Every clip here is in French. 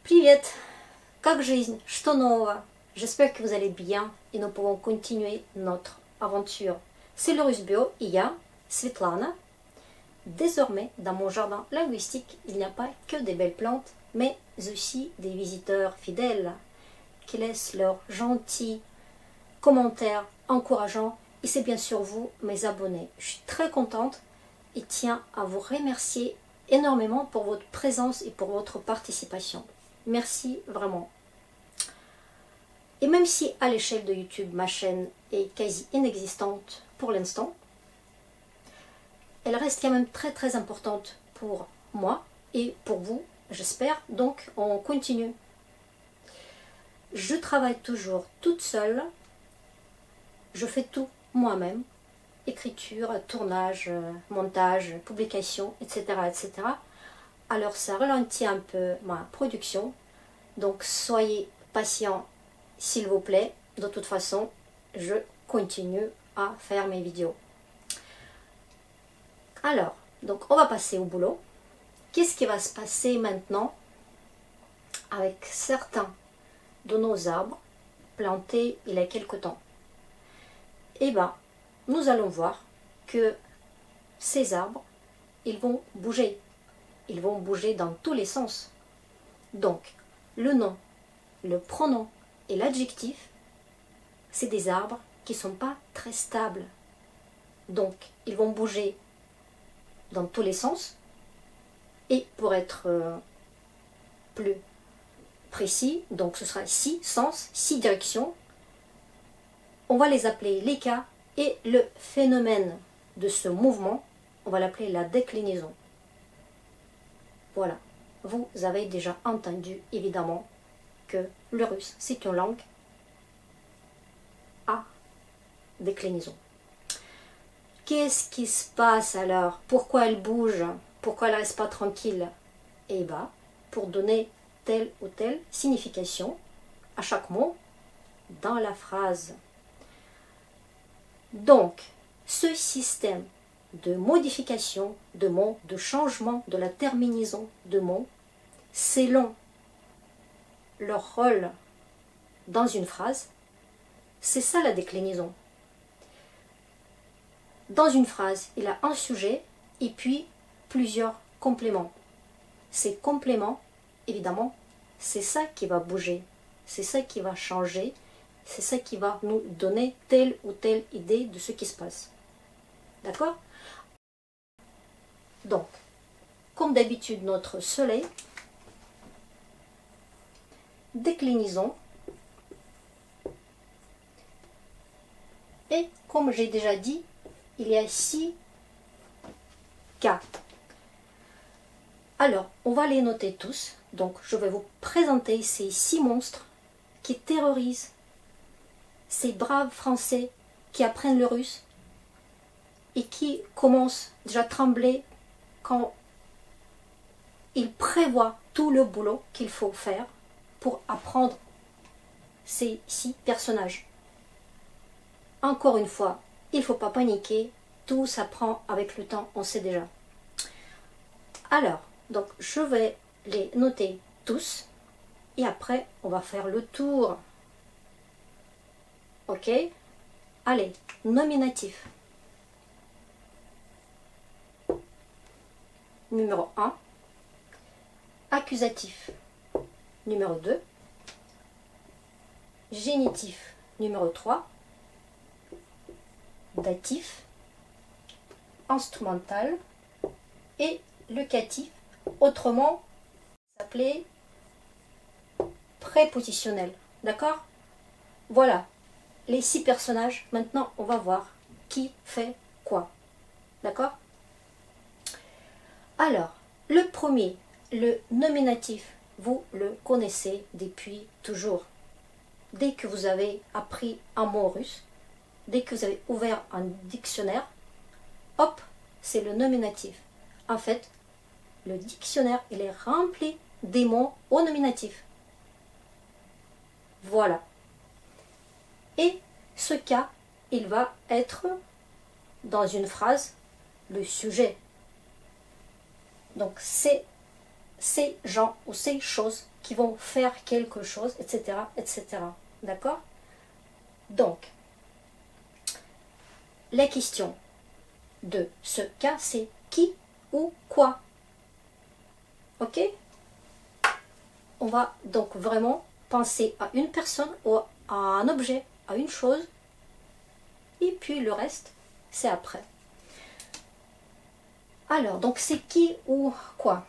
Привет! Как жизнь? Что нового? J'espère que vous allez bien et nous pouvons continuer notre aventure. C'est le Russe Bio et я, Svetlana. Désormais, dans mon jardin linguistique, il n'y a pas que des belles plantes, mais aussi des visiteurs fidèles qui laissent leurs gentils commentaires encourageants. Et c'est bien sûr vous, mes abonnés. Je suis très contente et tiens à vous remercier énormément pour votre présence et pour votre participation. Merci vraiment. Et même si à l'échelle de YouTube, ma chaîne est quasi inexistante pour l'instant, elle reste quand même très importante pour moi et pour vous, j'espère. Donc on continue. Je travaille toujours toute seule. Je fais tout moi-même. Écriture, tournage, montage, publication, etc. Alors ça ralentit un peu ma production. Donc soyez patients s'il vous plaît. De toute façon, je continue à faire mes vidéos. Alors, donc on va passer au boulot. Qu'est-ce qui va se passer maintenant avec certains de nos arbres plantés il y a quelque temps? Eh bien, nous allons voir que ces arbres, ils vont bouger. Ils vont bouger dans tous les sens. Donc, le nom, le pronom et l'adjectif, c'est des arbres qui ne sont pas très stables. Donc, ils vont bouger dans tous les sens. Et pour être plus précis, donc ce sera 6 sens, 6 directions. On va les appeler les cas et le phénomène de ce mouvement, on va l'appeler la déclinaison. Voilà, vous avez déjà entendu évidemment que le russe, c'est une langue à déclinaison. Qu'est-ce qui se passe alors? Pourquoi elle bouge? Pourquoi elle ne reste pas tranquille? Eh bien, pour donner telle ou telle signification à chaque mot dans la phrase. Donc, ce système de modification de mots, de changement de la terminaison de mots, selon leur rôle dans une phrase, c'est ça la déclinaison. Dans une phrase, il y a un sujet et puis plusieurs compléments. Ces compléments, évidemment, c'est ça qui va bouger, c'est ça qui va changer, c'est ça qui va nous donner telle ou telle idée de ce qui se passe. D'accord? Donc, comme d'habitude, notre soleil, déclinaison, et comme j'ai déjà dit, il y a 6 cas. Alors, on va les noter tous. Donc, je vais vous présenter ces 6 monstres qui terrorisent ces braves Français qui apprennent le russe et qui commencent déjà à trembler quand ils prévoient tout le boulot qu'il faut faire pour apprendre ces 6 personnages. Encore une fois, il ne faut pas paniquer, tout s'apprend avec le temps, on sait déjà. Alors, donc je vais les noter tous et après on va faire le tour. Ok? Allez, nominatif. Numéro 1. Accusatif. Numéro 2. Génitif. Numéro 3. Datif. Instrumental. Et locatif. Autrement, s'appelait prépositionnel. D'accord? Voilà. Les 6 personnages, maintenant on va voir qui fait quoi. D'accord? Alors, le premier, le nominatif, vous le connaissez depuis toujours. Dès que vous avez appris un mot russe, dès que vous avez ouvert un dictionnaire, hop, c'est le nominatif. En fait, le dictionnaire, il est rempli des mots au nominatif. Voilà. Et ce cas, il va être dans une phrase le sujet. Donc c'est ces gens ou ces choses qui vont faire quelque chose, etc., etc. D'accord? Donc, la question de ce cas, c'est qui ou quoi? Ok? On va donc vraiment penser à une personne ou à un objet, à une chose, et puis le reste, c'est après. Alors, donc c'est qui ou quoi?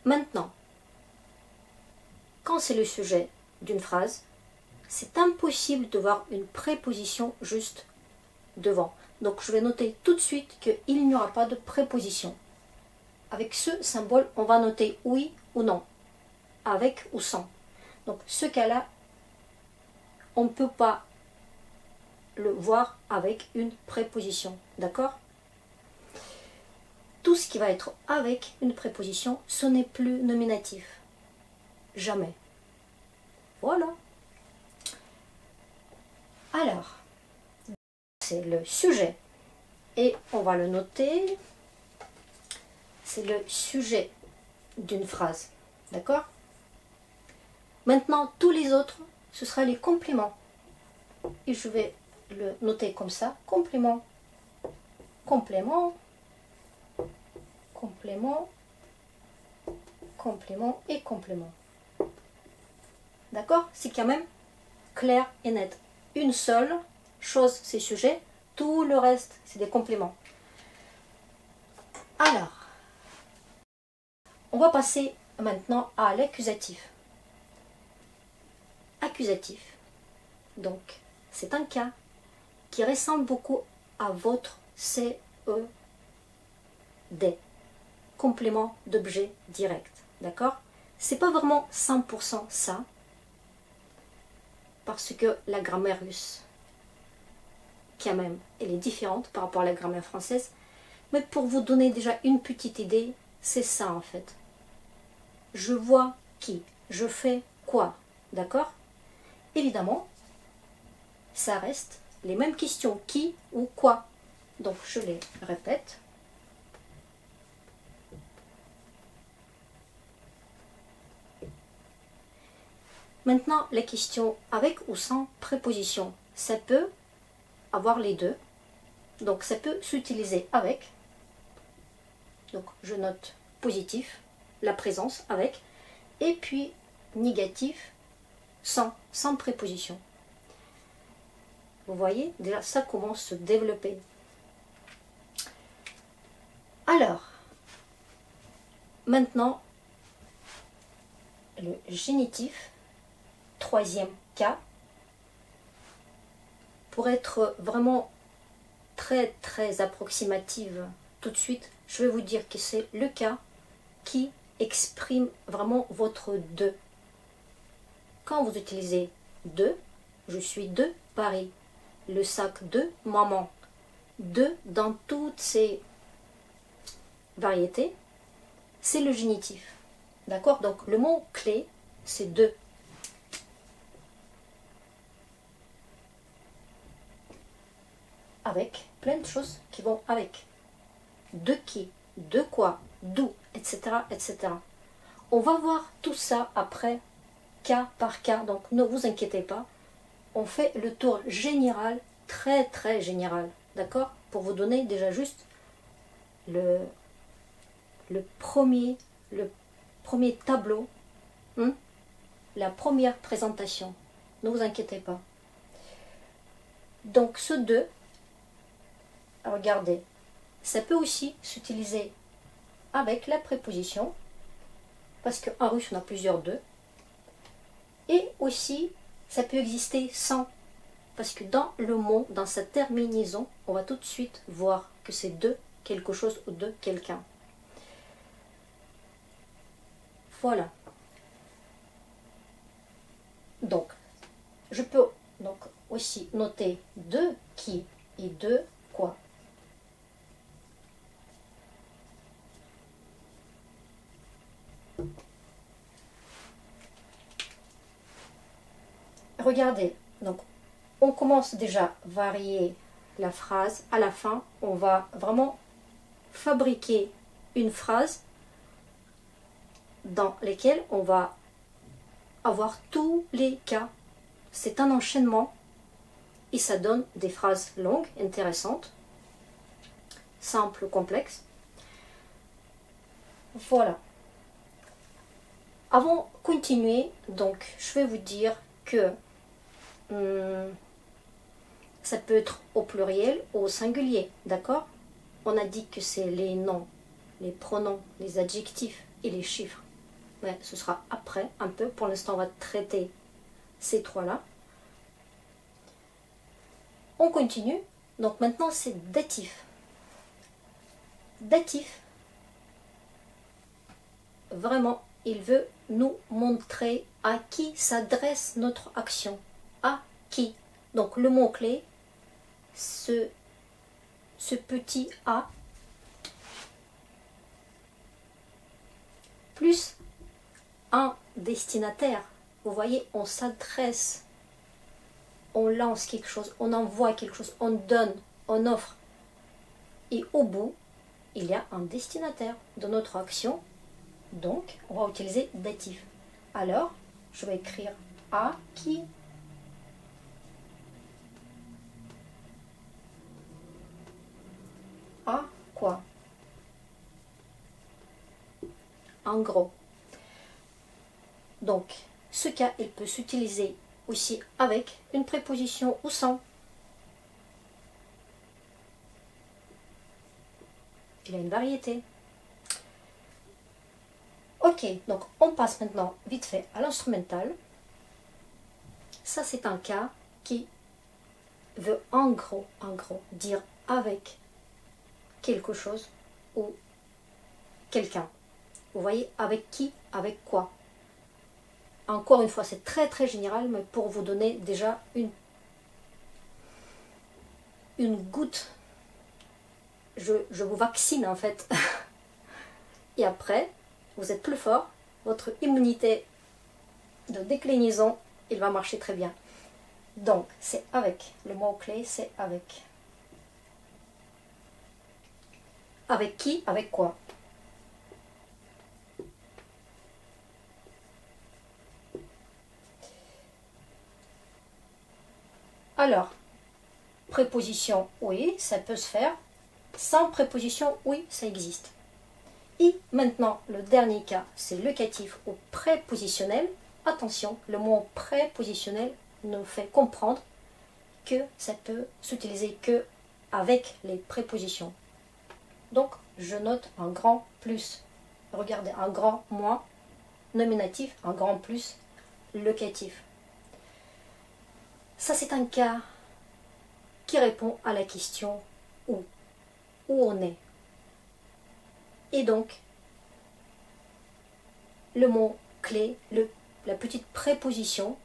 Maintenant, quand c'est le sujet d'une phrase, c'est impossible de voir une préposition juste devant. Donc je vais noter tout de suite qu'il n'y aura pas de préposition. Avec ce symbole, on va noter oui ou non, avec ou sans. Donc ce cas-là, on ne peut pas le voir avec une préposition. D'accord? Tout ce qui va être avec une préposition, ce n'est plus nominatif. Jamais. Voilà. Alors, c'est le sujet. Et on va le noter. C'est le sujet d'une phrase. D'accord? Maintenant, tous les autres, ce sera les compléments. Et je vais le noter comme ça. Complément. Complément. Complément. Complément et complément. D'accord? C'est quand même clair et net. Une seule chose, c'est sujet. Tout le reste, c'est des compléments. Alors, on va passer maintenant à l'accusatif. Accusatif. Donc, c'est un cas qui ressemble beaucoup à votre CED, complément d'objet direct. D'accord? C'est pas vraiment 100% ça, parce que la grammaire russe, quand même, elle est différente par rapport à la grammaire française. Mais pour vous donner déjà une petite idée, c'est ça en fait. Je vois qui, je fais quoi, d'accord? Évidemment, ça reste les mêmes questions, qui ou quoi. Donc je les répète. Maintenant, les questions avec ou sans préposition, ça peut avoir les deux. Donc ça peut s'utiliser avec. Donc je note positif, la présence avec. Et puis négatif, sans préposition. Vous voyez, déjà ça commence à se développer. Alors, maintenant, le génitif, troisième cas, pour être vraiment très très approximative tout de suite, je vais vous dire que c'est le cas qui exprime vraiment votre de. Quand vous utilisez de, je suis de Paris, le sac de maman, de dans toutes ces variétés, c'est le génitif. D'accord? Donc le mot clé, c'est de. Avec plein de choses qui vont avec. De qui, de quoi, d'où, etc., etc. On va voir tout ça après, cas par cas, donc ne vous inquiétez pas. On fait le tour général, très très général, d'accord? Pour vous donner déjà juste le premier tableau, la première présentation. Ne vous inquiétez pas. Donc ce 2, regardez, ça peut aussi s'utiliser avec la préposition, parce qu'en russe on a plusieurs 2, et aussi ça peut exister sans, parce que dans le mot, dans sa terminaison, on va tout de suite voir que c'est de quelque chose ou de quelqu'un. Voilà. Donc, je peux donc aussi noter de qui et de quoi. Regardez, donc on commence déjà à varier la phrase, à la fin, on va vraiment fabriquer une phrase dans laquelle on va avoir tous les cas. C'est un enchaînement et ça donne des phrases longues, intéressantes, simples, complexes. Voilà. Avant de continuer, donc, je vais vous dire que ça peut être au pluriel ou au singulier, d'accord? On a dit que c'est les noms, les pronoms, les adjectifs et les chiffres. Mais ce sera après, un peu. Pour l'instant, on va traiter ces trois-là. On continue. Donc maintenant, c'est datif. Datif, vraiment, il veut nous montrer à qui s'adresse notre action. À qui. Donc le mot-clé, ce petit A, plus un destinataire. Vous voyez, on s'adresse, on lance quelque chose, on envoie quelque chose, on donne, on offre. Et au bout, il y a un destinataire de notre action. Donc, on va utiliser datif. Alors, je vais écrire à qui. À quoi? En gros. Donc, ce cas, il peut s'utiliser aussi avec une préposition ou sans. Il y a une variété. Ok, donc on passe maintenant vite fait à l'instrumental. Ça, c'est un cas qui veut en gros dire avec quelque chose ou quelqu'un. Vous voyez, avec qui, avec quoi. Encore une fois, c'est très très général, mais pour vous donner déjà une goutte, je vous vaccine en fait. Et après, vous êtes plus fort, votre immunité de déclinaison, il va marcher très bien. Donc, c'est avec. Le mot-clé, c'est avec. Avec qui, avec quoi? Alors, préposition oui, ça peut se faire. Sans préposition oui, ça existe. Et maintenant, le dernier cas, c'est locatif ou prépositionnel. Attention, le mot prépositionnel nous fait comprendre que ça peut s'utiliser que avec les prépositions. Donc, je note un grand plus. Regardez, un grand moins, nominatif, un grand plus, locatif. Ça, c'est un cas qui répond à la question où on est. Et donc, le mot clé, la petite préposition,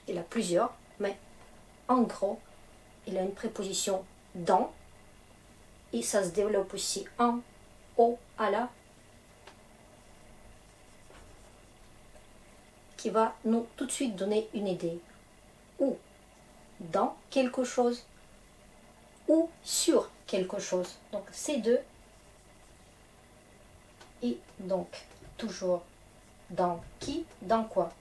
il a plusieurs, mais en gros, il a une préposition dans, et ça se développe aussi en, au, à la, qui va nous tout de suite donner une idée. Ou dans quelque chose, ou sur quelque chose. Donc ces deux. Et donc, toujours dans qui, dans quoi.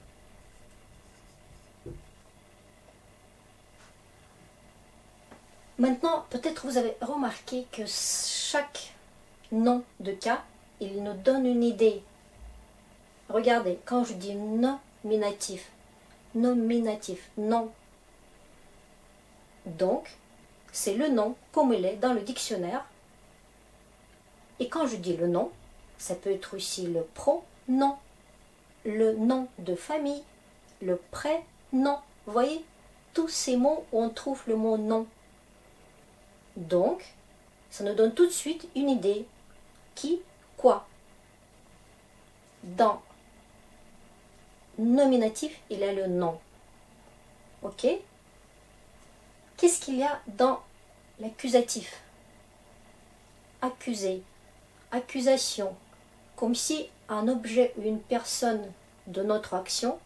Maintenant, peut-être vous avez remarqué que chaque nom de cas, il nous donne une idée. Regardez, quand je dis nominatif, non. Donc, c'est le nom comme il est dans le dictionnaire. Et quand je dis le nom, ça peut être aussi le pronom, le nom de famille, le prénom. Vous voyez, tous ces mots où on trouve le mot nom. Donc, ça nous donne tout de suite une idée. Qui, quoi. Dans nominatif, il y a le nom. Ok? Qu'est-ce qu'il y a dans l'accusatif? Accuser, accusation. Comme si un objet ou une personne de notre action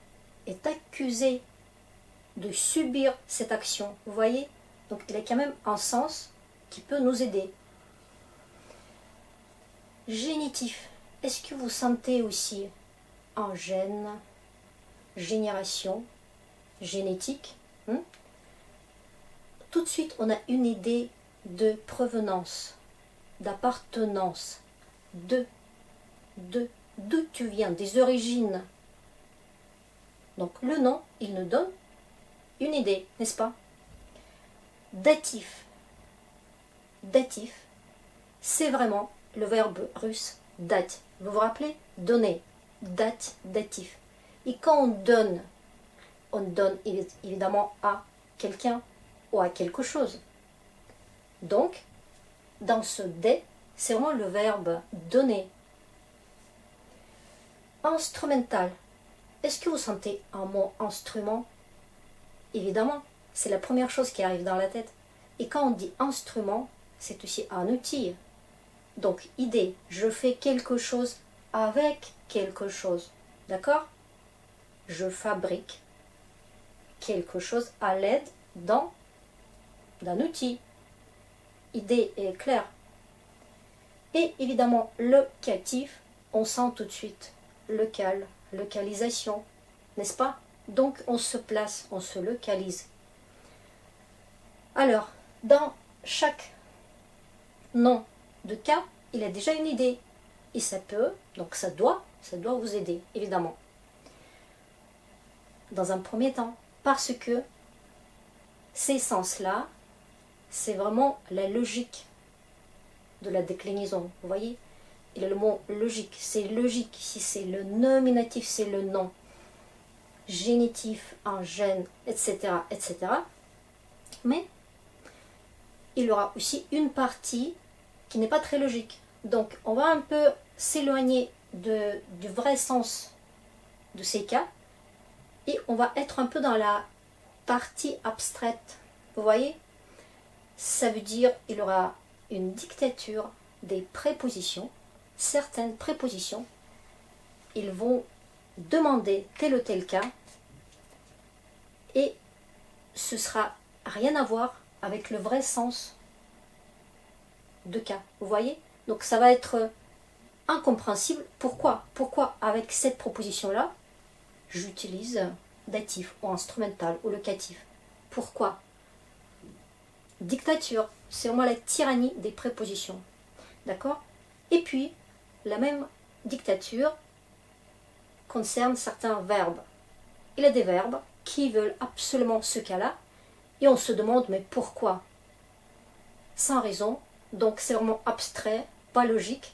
est accusé de subir cette action. Vous voyez? Donc il a quand même un sens qui peut nous aider. Génitif. Est-ce que vous sentez aussi en gène, génération, génétique, Tout de suite, on a une idée de provenance, d'appartenance, d'où tu viens, des origines. Donc le nom, il nous donne une idée, n'est-ce pas? Datif. Datif, c'est vraiment le verbe russe date. Vous vous rappelez? Donner. Date, datif. Et quand on donne évidemment à quelqu'un ou à quelque chose. Donc, dans ce dé, c'est vraiment le verbe donner. Instrumental. Est-ce que vous sentez un mot instrument? Évidemment, c'est la première chose qui arrive dans la tête. Et quand on dit instrument, c'est aussi un outil. Donc, idée, je fais quelque chose avec quelque chose. D'accord? Je fabrique quelque chose à l'aide d'un outil. Idée est claire. Et évidemment, locatif, on sent tout de suite local, localisation, n'est-ce pas? Donc, on se place, on se localise. Alors, dans chaque nom de cas, il a déjà une idée. Et ça peut, donc ça doit vous aider, évidemment. Dans un premier temps, parce que ces sens-là, c'est vraiment la logique de la déclinaison. Vous voyez? Il y a le mot logique. C'est logique. Si c'est le nominatif, c'est le nom. Génitif, un gène, etc., etc. Mais il y aura aussi une partie qui n'est pas très logique. Donc, on va un peu s'éloigner du vrai sens de ces cas et on va être un peu dans la partie abstraite. Vous voyez? Ça veut dire qu'il y aura une dictature des prépositions. Certaines prépositions, ils vont demander tel ou tel cas et ce sera rien à voir avec le vrai sens de cas. Vous voyez? Donc ça va être incompréhensible. Pourquoi? Pourquoi avec cette proposition-là, j'utilise datif ou instrumental ou locatif? Pourquoi? Dictature, c'est vraiment la tyrannie des prépositions. D'accord? Et puis, la même dictature concerne certains verbes. Il y a des verbes qui veulent absolument ce cas-là et on se demande mais pourquoi? Sans raison, donc c'est vraiment abstrait, pas logique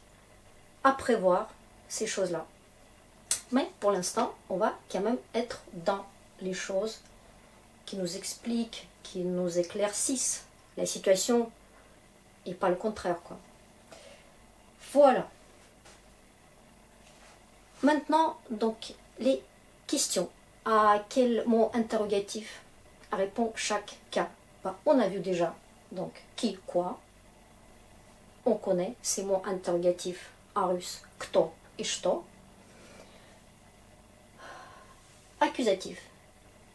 à prévoir ces choses-là. Mais pour l'instant, on va quand même être dans les choses qui nous expliquent, qui nous éclaircissent la situation et pas le contraire, quoi. Voilà. Maintenant, donc, les questions. À quel mot interrogatif répond chaque cas? On a vu déjà, donc, qui, quoi. On connaît ces mots interrogatifs en russe, kto et что. Accusatif,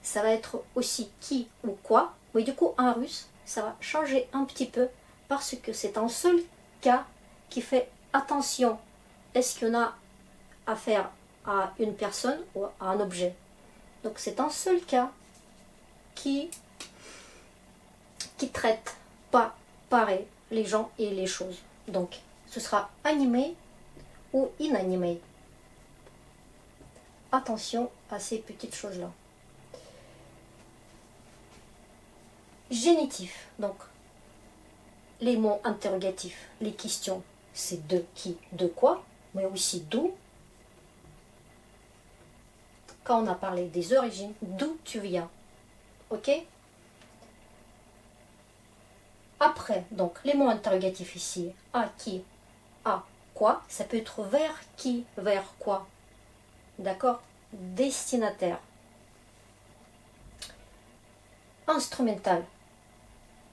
ça va être aussi qui ou quoi, mais du coup en russe, ça va changer un petit peu parce que c'est un seul cas qui fait attention. Est-ce qu'on a affaire à une personne ou à un objet? Donc c'est un seul cas qui traite pas pareil les gens et les choses. Donc ce sera animé ou inanimé. Attention à ces petites choses-là. Génitif, donc les mots interrogatifs, les questions, c'est de qui, de quoi, mais aussi d'où. Quand on a parlé des origines, d'où tu viens. Ok? Après, donc les mots interrogatifs ici, à qui, à quoi, ça peut être vers qui, vers quoi. D'accord? Destinataire. Instrumental.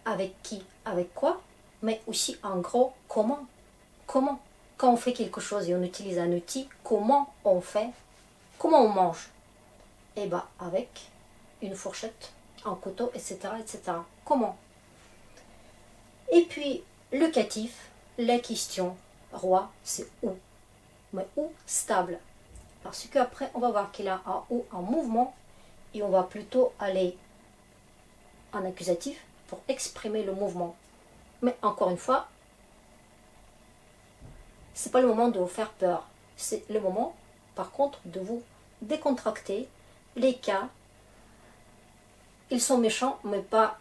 Avec qui, avec quoi, mais aussi en gros, comment. Comment. Quand on fait quelque chose et on utilise un outil, comment on fait? Comment on mange? Eh bien, avec une fourchette, un couteau, etc., etc. Comment? Et puis, locatif, la question roi, c'est où. Mais où stable. Parce qu'après, on va voir qu'il a un ou en mouvement et on va plutôt aller en accusatif pour exprimer le mouvement. Mais encore une fois, c'est pas le moment de vous faire peur. C'est le moment, par contre, de vous décontracter. Les cas, ils sont méchants, mais pas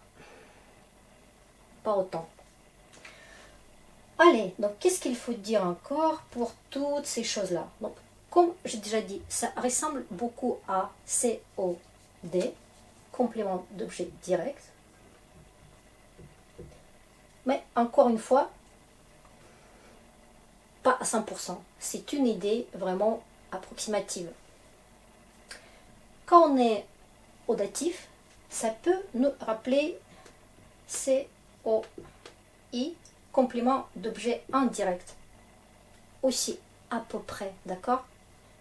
autant. Allez, donc qu'est-ce qu'il faut dire encore pour toutes ces choses-là? Donc, comme j'ai déjà dit, ça ressemble beaucoup à COD, complément d'objet direct. Mais encore une fois, pas à 100%. C'est une idée vraiment approximative. Quand on est au datif, ça peut nous rappeler COI, complément d'objet indirect. Aussi, à peu près, d'accord?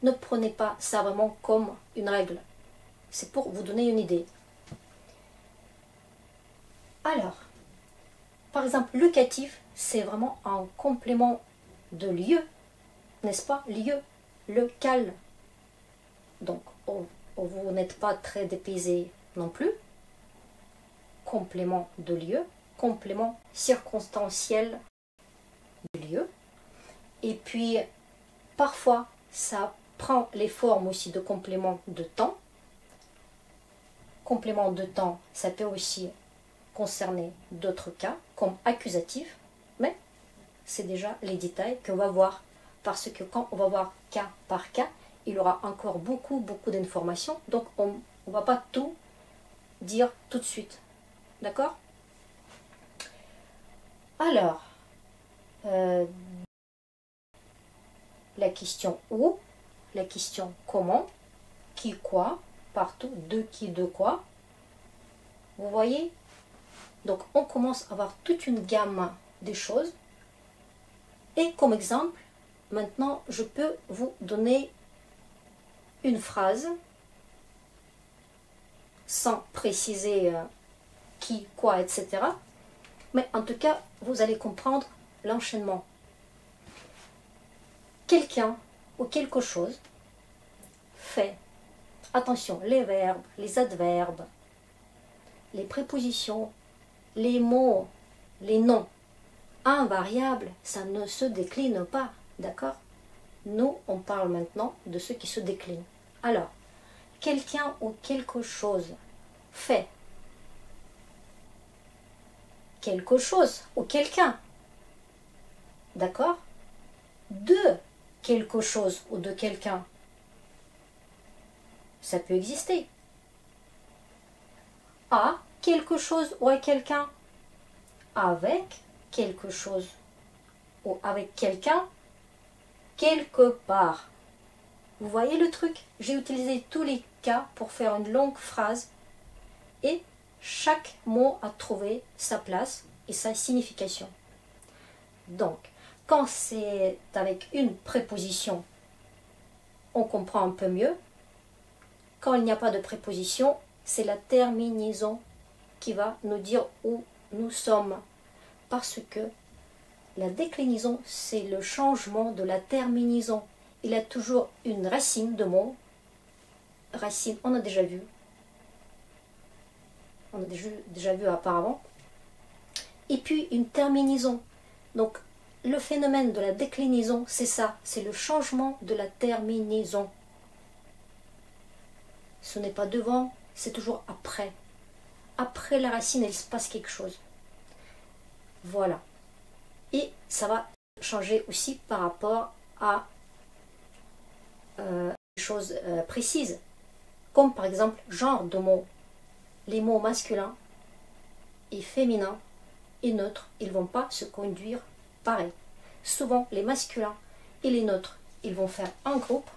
Ne prenez pas ça vraiment comme une règle. C'est pour vous donner une idée. Alors, par exemple, locatif, c'est vraiment un complément de lieu, n'est-ce pas? Lieu, local. Donc, vous n'êtes pas très dépaysé non plus. Complément de lieu, complément circonstanciel du lieu. Et puis, parfois, ça prend les formes aussi de complément de temps. Complément de temps, ça peut aussi concerner d'autres cas, comme accusatif, mais c'est déjà les détails qu'on va voir. Parce que quand on va voir cas par cas, il y aura encore beaucoup d'informations. Donc, on ne va pas tout dire tout de suite. D'accord? Alors, la question où, la question comment, qui quoi, partout, de qui, de quoi. Vous voyez? Donc, on commence à avoir toute une gamme des choses. Et comme exemple, maintenant, je peux vous donner une phrase sans préciser qui, quoi, etc. Mais en tout cas, vous allez comprendre l'enchaînement. Quelqu'un ou quelque chose fait, attention, les verbes, les adverbes, les prépositions, les mots, les noms. Invariable, ça ne se décline pas, d'accord? Nous, on parle maintenant de ce qui se décline. Alors, quelqu'un ou quelque chose fait quelque chose ou quelqu'un, d'accord? De quelque chose ou de quelqu'un, ça peut exister. À quelque chose ou à quelqu'un, avec quelque chose ou avec quelqu'un, quelque part. Vous voyez le truc? J'ai utilisé tous les cas pour faire une longue phrase et chaque mot a trouvé sa place et sa signification. Donc, quand c'est avec une préposition, on comprend un peu mieux. Quand il n'y a pas de préposition, c'est la terminaison qui va nous dire où nous sommes. Parce que la déclinaison, c'est le changement de la terminaison. Il a toujours une racine de mot. Racine, on a déjà vu. On a déjà vu auparavant. Et puis une terminaison. Donc, le phénomène de la déclinaison, c'est ça. C'est le changement de la terminaison. Ce n'est pas devant, c'est toujours après. Après la racine, il se passe quelque chose. Voilà. Et ça va changer aussi par rapport à des choses précises. Comme par exemple, genre de mots. Les mots masculins et féminins et neutres, ils ne vont pas se conduire pareil. Souvent, les masculins et les neutres, ils vont faire un groupe.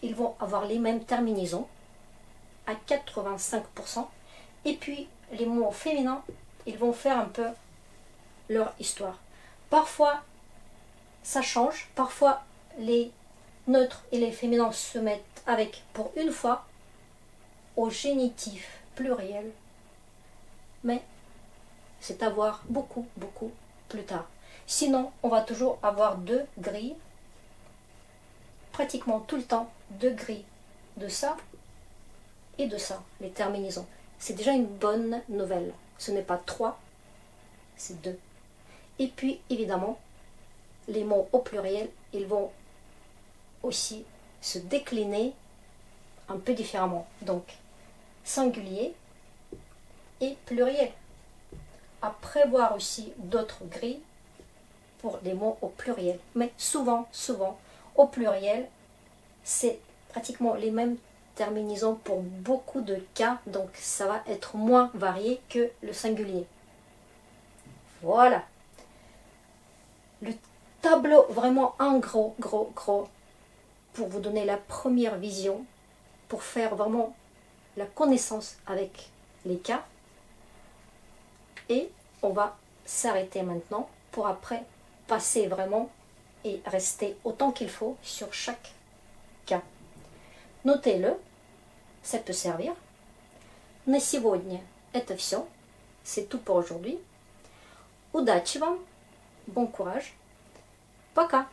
Ils vont avoir les mêmes terminaisons à 85%. Et puis, les mots féminins, ils vont faire un peu leur histoire. Parfois, ça change. Parfois, les neutres et les féminins se mettent avec, pour une fois, au génitif pluriel mais c'est à voir beaucoup, beaucoup plus tard. Sinon, on va toujours avoir deux grilles, pratiquement tout le temps, deux grilles de ça et de ça, les terminaisons. C'est déjà une bonne nouvelle. Ce n'est pas 3, c'est 2. Et puis, évidemment, les mots au pluriel, ils vont aussi se décliner un peu différemment. Donc, singulier et pluriel. À prévoir aussi d'autres grilles pour les mots au pluriel. Mais souvent, au pluriel, c'est pratiquement les mêmes terminaisons pour beaucoup de cas, donc ça va être moins varié que le singulier. Voilà. Le tableau, vraiment un gros, pour vous donner la première vision, pour faire vraiment la connaissance avec les cas. Et on va s'arrêter maintenant pour après passer vraiment et rester autant qu'il faut sur chaque cas. Notez-le, ça peut servir. На сегодня это все. C'est tout pour aujourd'hui. Удачи вам, bon courage. Пока.